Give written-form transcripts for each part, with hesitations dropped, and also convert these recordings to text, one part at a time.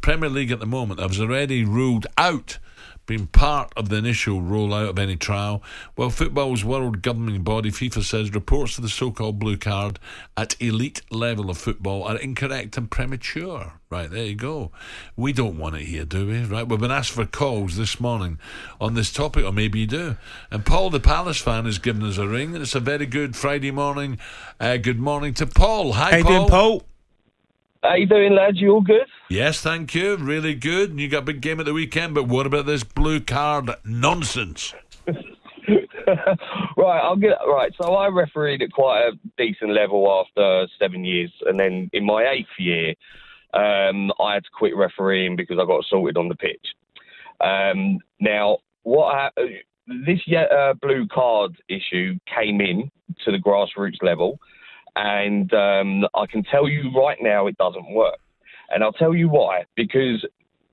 Premier League at the moment has already ruled out being part of the initial rollout of any trial, while football's world governing body, FIFA, says reports of the so-called blue card at elite level of football are incorrect and premature. Right, there you go. We don't want it here, do we? Right, we've been asked for calls this morning on this topic, or maybe you do. And Paul, the Palace fan, has given us a ring, and it's a very good Friday morning. Good morning to Paul. Hi, How you Paul. doing, Paul? How you doing, lads? You all good? Yes, thank you. Really good. And you got a big game at the weekend, but what about this blue card nonsense? Right. So I refereed at quite a decent level after 7 years, and then in my 8th year, I had to quit refereeing because I got assaulted on the pitch. Now, this blue card issue came in to the grassroots level, and I can tell you right now it doesn't work. And I'll tell you why. Because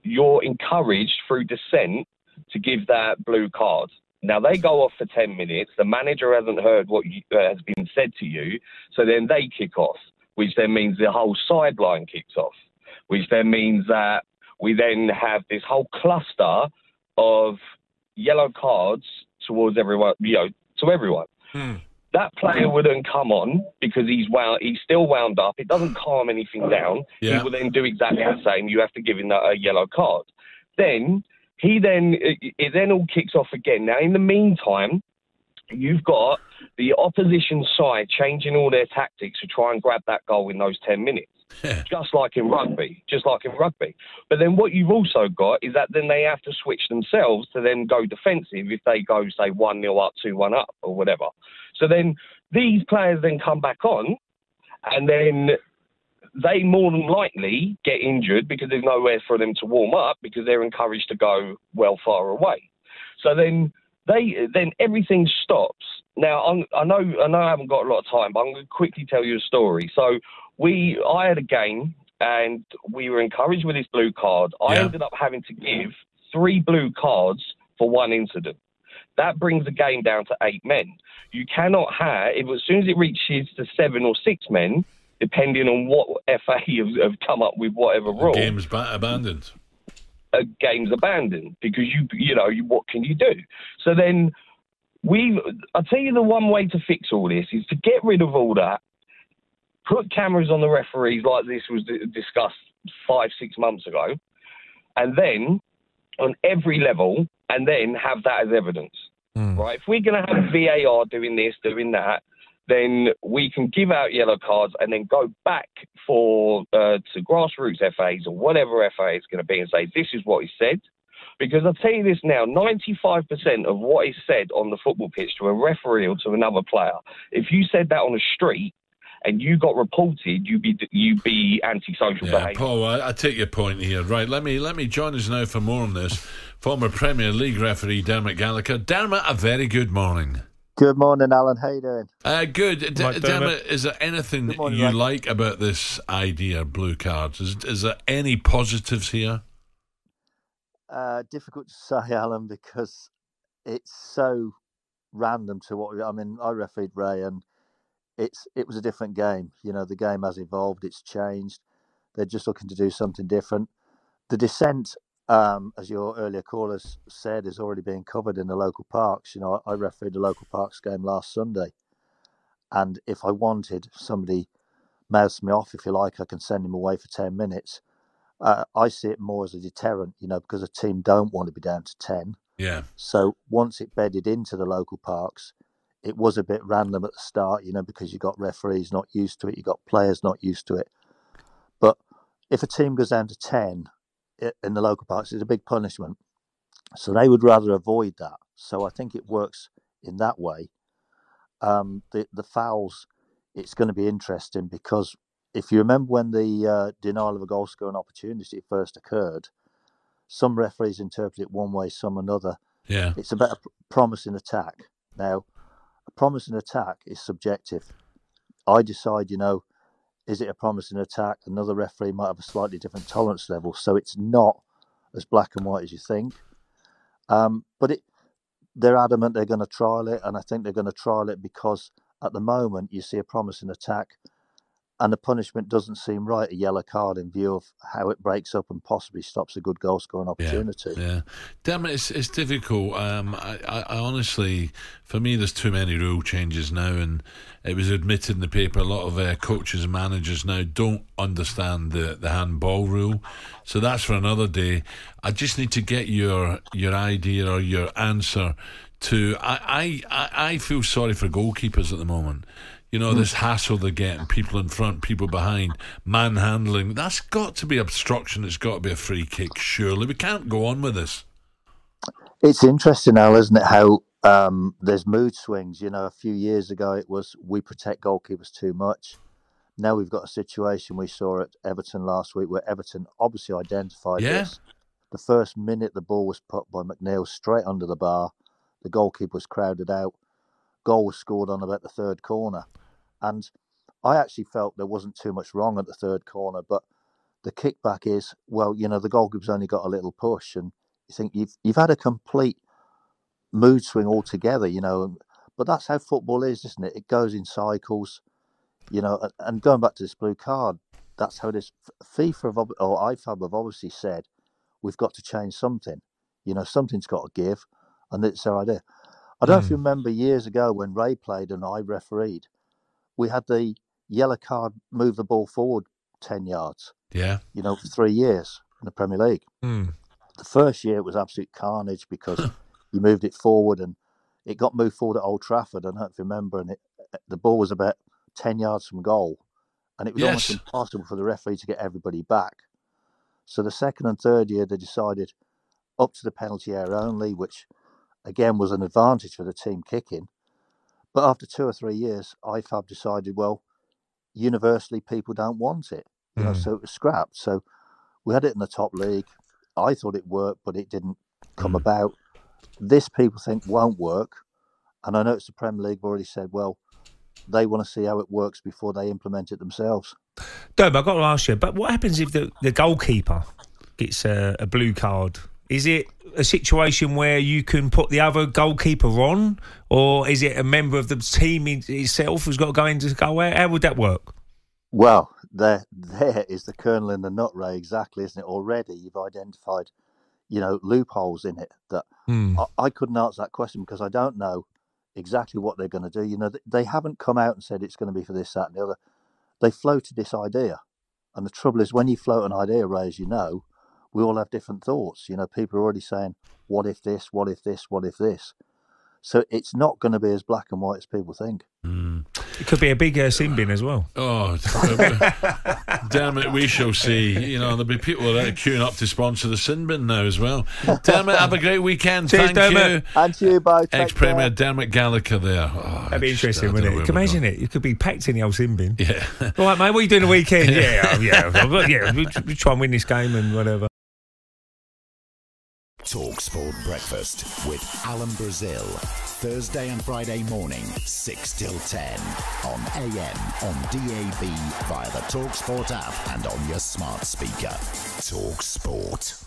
you're encouraged through dissent to give that blue card. Now, they go off for 10 minutes. The manager hasn't heard what has been said to you, so then they kick off, which then means the whole sideline kicks off, which then means that we then have this whole cluster of yellow cards towards everyone, to everyone. That player wouldn't come on because he's still wound up. It doesn't calm anything down. Yeah. He will then do exactly the same. You have to give him a yellow card. Then it then all kicks off again. Now, in the meantime, you've got the opposition side changing all their tactics to try and grab that goal in those 10 minutes. Just like in rugby. But then what you've also got is that then they have to switch themselves to then go defensive if they go, say, 1-0 up, 2-1 up, or whatever. So then these players then come back on, and then they more than likely get injured because there's nowhere for them to warm up because they're encouraged to go well far away. So then everything stops. Now, I know I haven't got a lot of time, but I'm going to quickly tell you a story. So I had a game, and we were encouraged with this blue card. I ended up having to give 3 blue cards for one incident. That brings the game down to 8 men. You cannot have, as soon as it reaches to 7 or 6 men, depending on what FA have come up with, whatever rule. Game's abandoned. Game's abandoned because what can you do? So then I'll tell you the one way to fix all this is to get rid of all that, put cameras on the referees like this was discussed 5-6 months ago, and then on every level, and then have that as evidence. Right? If we're going to have VAR doing this, doing that, then we can give out yellow cards and then go back to grassroots FAs or whatever FA is going to be and say, this is what he said. Because I'll tell you this now, 95% of what is said on the football pitch to a referee or to another player, if you said that on the street and you got reported, you'd be antisocial behaviour. Paul, I take your point here. Right, let me join us now for more on this. Former Premier League referee Dermot Gallagher. Dermot, a very good morning. Good morning, Alan. How you doing? Good. Dermot, is there anything you like about this idea of blue cards? Is there any positives here? Difficult to say, Alan, because it's so random to what I refereed Ray, and it was a different game. The game has evolved, it's changed. They're just looking to do something different. The dissent, as your earlier callers said, is already being covered in the local parks. I refereed a local parks game last Sunday, and if I wanted, somebody mouths me off, if you like, I can send him away for 10 minutes. I see it more as a deterrent, because a team don't want to be down to 10. Yeah. So once it bedded into the local parks, it was a bit random at the start, because you got referees not used to it, you got players not used to it. But if a team goes down to 10 in the local parks, it's a big punishment. So they would rather avoid that. So I think it works in that way. The fouls, it's going to be interesting because if you remember when the denial of a goal scoring opportunity first occurred, some referees interpret it one way, some another. Yeah. It's about a promising attack. Now, a promising attack is subjective. I decide, is it a promising attack? Another referee might have a slightly different tolerance level. So it's not as black and white as you think. But they're adamant they're going to trial it. And I think they're going to trial it because at the moment you see a promising attack and the punishment doesn't seem right, a yellow card, in view of how it breaks up and possibly stops a good goal scoring opportunity. Yeah. Damn it, it's difficult. I honestly, for me, there's too many rule changes now, and it was admitted in the paper, a lot of coaches and managers now don't understand the handball rule. So that's for another day. I just need to get your idea or your answer to... I feel sorry for goalkeepers at the moment. You know, this hassle they're getting, people in front, people behind, manhandling. That's got to be obstruction. It's got to be a free kick, surely. We can't go on with this. It's interesting, Al, isn't it, how there's mood swings. You know, a few years ago it was, we protect goalkeepers too much. Now we've got a situation we saw at Everton last week where Everton obviously identified this. The first minute the ball was put by McNeil straight under the bar. The goalkeeper was crowded out. Goal was scored on about the third corner. And I actually felt there wasn't too much wrong at the third corner, but the kickback is, well, you know, the goalkeeper's only got a little push, and you think you've had a complete mood swing altogether, you know. But that's how football is, isn't it? It goes in cycles, you know. And going back to this blue card, that's how it is. FIFA or IFAB have obviously said we've got to change something. You know, something's got to give, and it's their idea. I don't know if you remember years ago when Ray played and I refereed, we had the yellow card move the ball forward 10 yards. Yeah. You know, for 3 years in the Premier League. The first year it was absolute carnage because you moved it forward and it got moved forward at Old Trafford. I don't know if you remember, and the ball was about 10 yards from goal, and it was almost impossible for the referee to get everybody back. So the second and third year they decided up to the penalty area only, which again was an advantage for the team kicking. But after 2 or 3 years, IFAB decided, well, universally people don't want it, you know, so it was scrapped. So we had it in the top league. I thought it worked, but it didn't come about. This people think won't work. And I know it's the Premier League have already said, well, they want to see how it works before they implement it themselves. Dermot, I've got to ask you, but what happens if the goalkeeper gets a blue card? Is it a situation where you can put the other goalkeeper on, or is it a member of the team itself who's got to go in to go out? How would that work? Well, there is the kernel in the nut, Ray, exactly, isn't it? Already you've identified, you know, loopholes in it that I couldn't answer that question because I don't know exactly what they're going to do. You know, they haven't come out and said it's going to be for this, that and the other. They floated this idea. And the trouble is when you float an idea, Ray, as you know, we all have different thoughts. You know, people are already saying, what if this, what if this, what if this? So it's not going to be as black and white as people think. It could be a big sin bin as well. Oh, damn it, we shall see. You know, there'll be people that are queuing up to sponsor the sin bin now as well. Damn it, have a great weekend. Cheers, Thank Dermot. you. And to you both. Ex-Premier Dermot Gallagher there. Oh, That'd be interesting, wouldn't it? You can imagine it. You could be packed in the old sin bin. Yeah. All right, mate, what are you doing the weekend? Yeah. We'll try and win this game and whatever. talkSPORT Breakfast with Alan Brazil. Thursday and Friday morning, 6 till 10. On AM, on DAB, via the talkSPORT app and on your smart speaker. talkSPORT.